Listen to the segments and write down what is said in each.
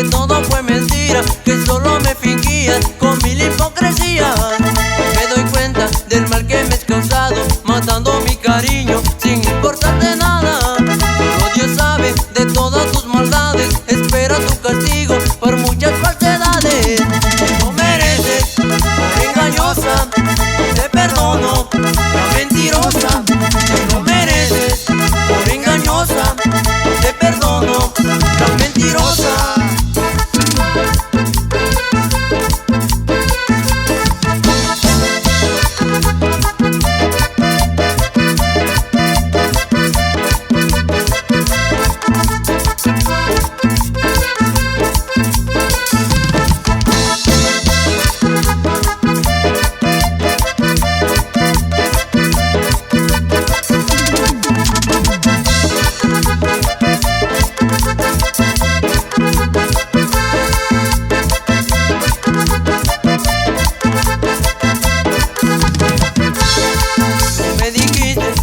que todo fue mentira, que solo me fingías con mil hipocresías. Me doy cuenta del mal que me has causado, matando mi cariño sin importarte nada. Solo Dios sabe de todas tus maldades, espera tu castigo por muchas falsedades. No mereces, por engañosa, te perdono, la mentirosa. No mereces, por engañosa, te perdono, la mentirosa.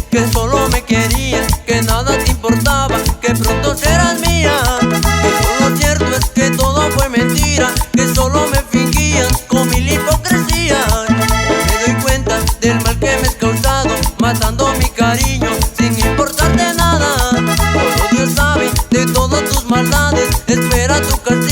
Que solo me querías, que nada te importaba, que pronto serás mía. Pero lo cierto es que todo fue mentira, que solo me fingías con mil hipocresías. Me doy cuenta del mal que me has causado, matando mi cariño sin importarte nada. Solo Dios sabe de todas tus maldades, espera tu castigo